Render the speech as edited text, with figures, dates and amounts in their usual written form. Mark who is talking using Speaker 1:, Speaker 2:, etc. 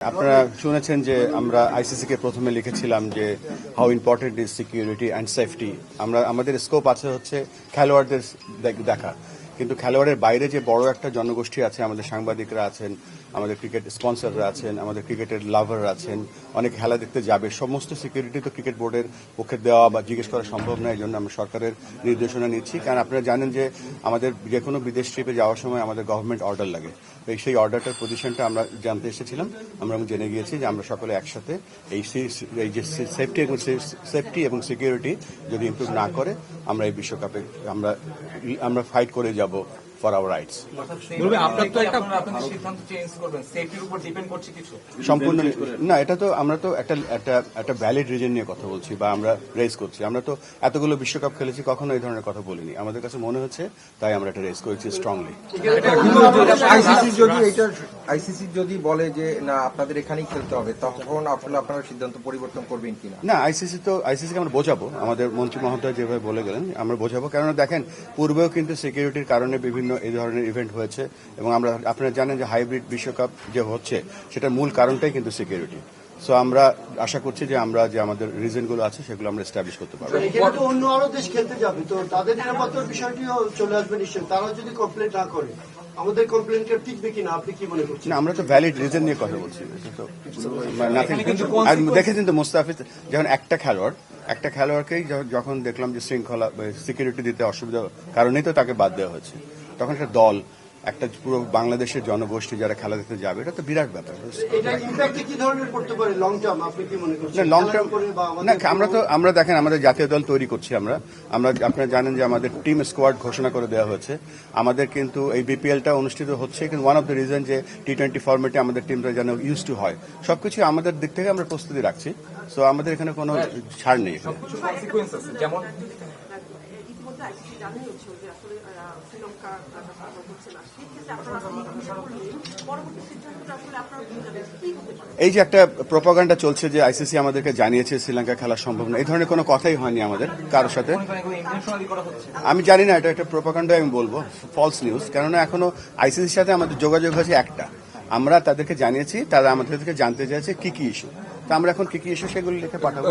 Speaker 1: আপনারা শুনেছেন যে আমরা আইসিসি কে প্রথমে লিখেছিলাম যে how important is security and safety. আমাদের স্কোপ আছে হচ্ছে খেলোয়াড়দের দেখা, কিন্তু খেলোয়াড়ের বাইরে যে বড় একটা জনগোষ্ঠী আছে, আমাদের সাংবাদিকরা আছেন, আমাদের ক্রিকেট স্পন্সররা আছেন, আমাদের ক্রিকেটের লাভাররা আছেন, অনেক খেলা দেখতে যাবে, সমস্ত সিকিউরিটি তো ক্রিকেট বোর্ডের পক্ষে দেওয়া বা জিজ্ঞেস করা সম্ভব নয়। এই জন্য আমরা সরকারের নির্দেশনা নিচ্ছি, কারণ আপনারা জানেন যে আমাদের যে কোনো বিদেশ ট্রিপে যাওয়ার সময় আমাদের গভর্নমেন্ট অর্ডার লাগে। তো সেই অর্ডারটার পজিশনটা আমরা জানতে এসেছিলাম, আমরা জেনে গিয়েছি যে আমরা সকলে একসাথে এই যে সেফটি এবং সিকিউরিটি যদি ইমপ্রুভ না করে আমরা এই বিশ্বকাপে আমরা ফাইট করে যাব ফর আওয়ার রাইটস। সম্পূর্ণ না, এটা তো আমরা তো একটা ভ্যালিড রিজন নিয়ে কথা বলছি বা আমরা রেজ করছি। আমরা তো এতগুলো বিশ্বকাপ খেলেছি, কখনো এই ধরনের কথা বলিনি। আমাদের কাছে মনে হচ্ছে তাই আমরা এটা রেজ করেছি স্ট্রংলি।
Speaker 2: আইসিসি যদি বলে যে না আপনাদের এখানেই খেলতে হবে, তখন আপনারা সিদ্ধান্ত পরিবর্তন করবেন কিনা?
Speaker 1: না, আইসিসিকে আমরা বোঝাবো, আমাদের মন্ত্রী মহোদয় যেভাবে বলে গেলেন আমরা বোঝাবো। কেননা দেখেন, পূর্বেও কিন্তু সিকিউরিটির কারণে বিভিন্ন এই ধরনের ইভেন্ট হয়েছে, এবং আপনারা জানেন যে হাইব্রিড বিশ্বকাপ যে হচ্ছে সেটার মূল কারণটাই কিন্তু সিকিউরিটি। সো আমরা আশা করছি যে আমরা যে আমাদের রিজনগুলো আছে সেগুলো আমরা এস্টাবলিশ করতে পারবো।
Speaker 3: এখানে তো অন্য আরো দেশ খেলতে যাবে, তো তাদের নিরাপত্তার বিষয়টিও চলে আসবে নিশ্চয়ই। তারা যদি কমপ্লেন না করে আমাদের কমপ্লেনটা টিকবে কিনা, আপনি কি মনে করছেন?
Speaker 1: না, আমরা তো ভ্যালিড রিজন নিয়ে কথা বলছি। দেখেছেন তো মুস্তাফিজ যখন একটা খেলোয়াড়কেই যখন দেখলাম যে শৃঙ্খলা সিকিউরিটি দিতে অসুবিধা কারণেই তো তাকে বাদ দেওয়া হয়েছে, তখন একটা দল, একটা পুরো বাংলাদেশের জনগোষ্ঠী যারা খেলা দেখতে যাবে, এটা তো বিরাট ব্যাপার। লং টার্ম না, আমরা দেখেন আমাদের জাতীয় দল তৈরি করছি। আমরা আপনারা জানেন যে আমাদের টিম স্কোয়াড ঘোষণা করে দেওয়া হয়েছে। আমাদের কিন্তু এই বিপিএলটা অনুষ্ঠিত হচ্ছে, কিন্তু ওয়ান অফ দ্য রিজন যে টি-20 ফরম্যাটে আমাদের টিমটা যেন ইউজ টু হয়, সবকিছু আমাদের দিক থেকে আমরা প্রস্তুতি রাখছি। সো আমাদের এখানে কোনো ছাড় নেই। এই যে একটা প্রোপাগান্ডা চলছে যে আইসিসি আমাদেরকে জানিয়েছে শ্রীলঙ্কা খেলা সম্ভব না, এই ধরনের কোনো কথাই হয়নি আমাদের কারোর সাথে। আমি জানি না, এটা একটা প্রোপাগান্ডা আমি বলবো, ফলস নিউজ। কেননা এখনো আইসিসির সাথে আমাদের যোগাযোগ হয়েছে একটা, আমরা তাদেরকে জানিয়েছি, তারা আমাদের থেকে জানতে চাইছে কি কি ইস্যু, তা আমরা এখন কি কি ইস্যু সেগুলো লিখে পাঠাবো।